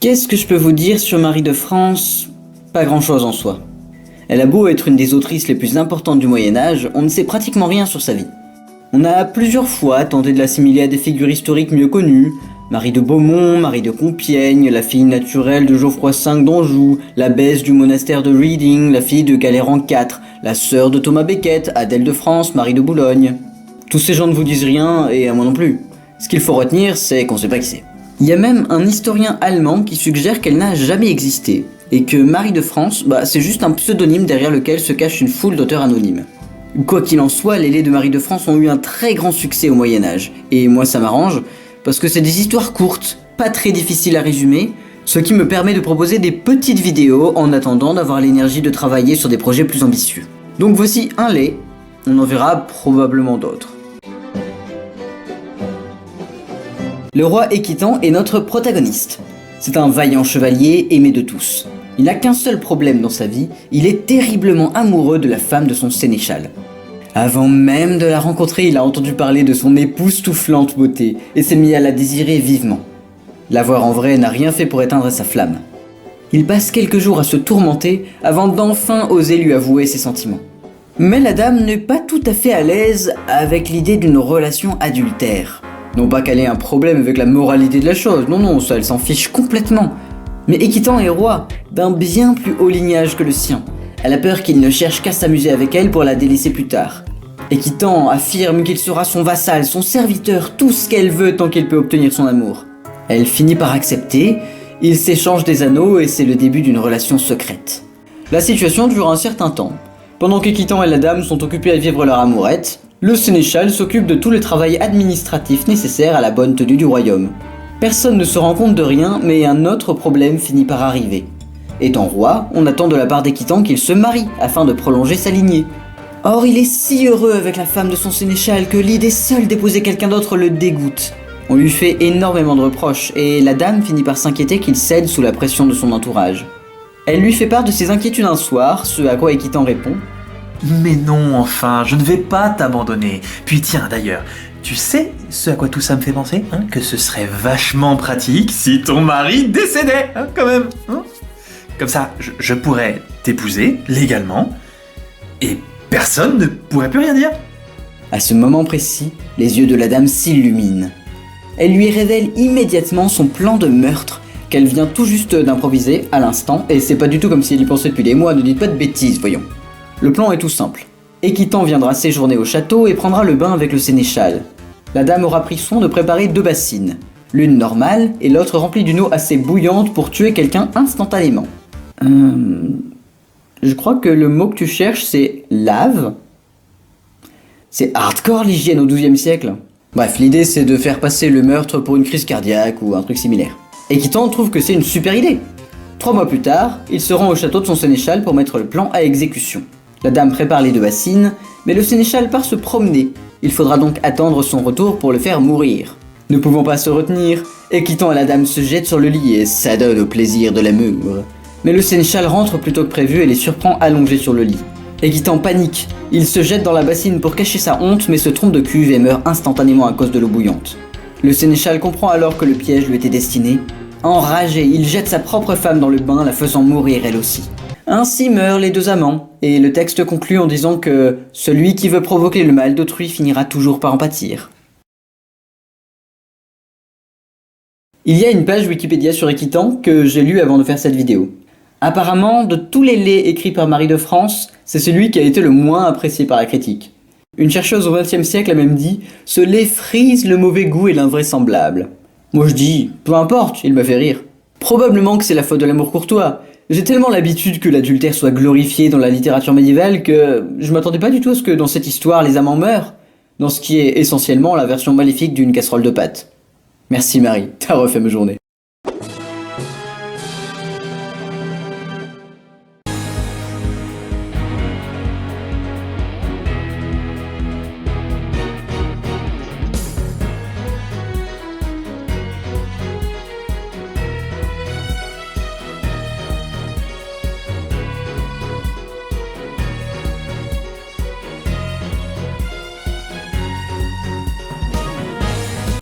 Qu'est-ce que je peux vous dire sur Marie de France? Pas grand-chose en soi. Elle a beau être une des autrices les plus importantes du Moyen-Âge, on ne sait pratiquement rien sur sa vie. On a plusieurs fois tenté de l'assimiler à des figures historiques mieux connues, Marie de Beaumont, Marie de Compiègne, la fille naturelle de Geoffroy V d'Anjou, l'abbesse du monastère de Reading, la fille de Galérand IV, la sœur de Thomas Becket, Adèle de France, Marie de Boulogne. Tous ces gens ne vous disent rien, et à moi non plus. Ce qu'il faut retenir, c'est qu'on sait pas qui c'est. Il y a même un historien allemand qui suggère qu'elle n'a jamais existé, et que Marie de France, c'est juste un pseudonyme derrière lequel se cache une foule d'auteurs anonymes. Quoi qu'il en soit, les laits de Marie de France ont eu un très grand succès au Moyen-Âge, et moi ça m'arrange, parce que c'est des histoires courtes, pas très difficiles à résumer, ce qui me permet de proposer des petites vidéos en attendant d'avoir l'énergie de travailler sur des projets plus ambitieux. Donc voici un lait, on en verra probablement d'autres. Le roi Équitan est notre protagoniste. C'est un vaillant chevalier aimé de tous. Il n'a qu'un seul problème dans sa vie, il est terriblement amoureux de la femme de son sénéchal. Avant même de la rencontrer, il a entendu parler de son époustouflante beauté et s'est mis à la désirer vivement. La voir en vrai n'a rien fait pour éteindre sa flamme. Il passe quelques jours à se tourmenter avant d'enfin oser lui avouer ses sentiments. Mais la dame n'est pas tout à fait à l'aise avec l'idée d'une relation adultère. Non pas qu'elle ait un problème avec la moralité de la chose, non, ça elle s'en fiche complètement. Mais Équitan est roi, d'un bien plus haut lignage que le sien. Elle a peur qu'il ne cherche qu'à s'amuser avec elle pour la délaisser plus tard. Équitan affirme qu'il sera son vassal, son serviteur, tout ce qu'elle veut tant qu'il peut obtenir son amour. Elle finit par accepter, ils s'échangent des anneaux et c'est le début d'une relation secrète. La situation dure un certain temps. Pendant qu'Équitan et la dame sont occupés à vivre leur amourette, le sénéchal s'occupe de tout le travail administratif nécessaire à la bonne tenue du royaume. Personne ne se rend compte de rien, mais un autre problème finit par arriver. Étant roi, on attend de la part d'Équitan qu'il se marie afin de prolonger sa lignée. Or, il est si heureux avec la femme de son sénéchal que l'idée seule d'épouser quelqu'un d'autre le dégoûte. On lui fait énormément de reproches et la dame finit par s'inquiéter qu'il cède sous la pression de son entourage. Elle lui fait part de ses inquiétudes un soir, ce à quoi Équitan répond: Mais non, enfin, je ne vais pas t'abandonner. Puis tiens, d'ailleurs, tu sais ce à quoi tout ça me fait penser, hein? Que ce serait vachement pratique si ton mari décédait, hein, quand même. Hein? Comme ça, je pourrais t'épouser légalement et personne ne pourrait plus rien dire. À ce moment précis, les yeux de la dame s'illuminent. Elle lui révèle immédiatement son plan de meurtre qu'elle vient tout juste d'improviser à l'instant, et c'est pas du tout comme si elle y pensait depuis des mois, ne dites pas de bêtises, voyons. Le plan est tout simple. Équitan viendra séjourner au château et prendra le bain avec le sénéchal. La dame aura pris soin de préparer 2 bassines, l'une normale et l'autre remplie d'une eau assez bouillante pour tuer quelqu'un instantanément. Je crois que le mot que tu cherches c'est lave. C'est hardcore l'hygiène au XIIe siècle. Bref, l'idée c'est de faire passer le meurtre pour une crise cardiaque ou un truc similaire. Équitan trouve que c'est une super idée. 3 mois plus tard, il se rend au château de son sénéchal pour mettre le plan à exécution. La dame prépare les 2 bassines, mais le sénéchal part se promener. Il faudra donc attendre son retour pour le faire mourir. Ne pouvant pas se retenir, Équitan et la dame se jettent sur le lit et s'adonnent au plaisir de l'amour. Mais le sénéchal rentre plus tôt que prévu et les surprend allongés sur le lit. Équitan panique, il se jette dans la bassine pour cacher sa honte mais se trompe de cuve et meurt instantanément à cause de l'eau bouillante. Le sénéchal comprend alors que le piège lui était destiné. Enragé, il jette sa propre femme dans le bain, la faisant mourir elle aussi. Ainsi meurent les 2 amants, et le texte conclut en disant que celui qui veut provoquer le mal d'autrui finira toujours par en pâtir. Il y a une page Wikipédia sur Équitan que j'ai lue avant de faire cette vidéo. Apparemment, de tous les laits écrits par Marie de France, c'est celui qui a été le moins apprécié par la critique. Une chercheuse au XXe siècle a même dit « Ce lait frise le mauvais goût et l'invraisemblable ». Moi je dis « Peu importe, il me fait rire ». Probablement que c'est la faute de l'amour courtois. J'ai tellement l'habitude que l'adultère soit glorifié dans la littérature médiévale que je m'attendais pas du tout à ce que dans cette histoire les amants meurent, dans ce qui est essentiellement la version maléfique d'une casserole de pâtes. Merci Marie, t'as refait ma journée.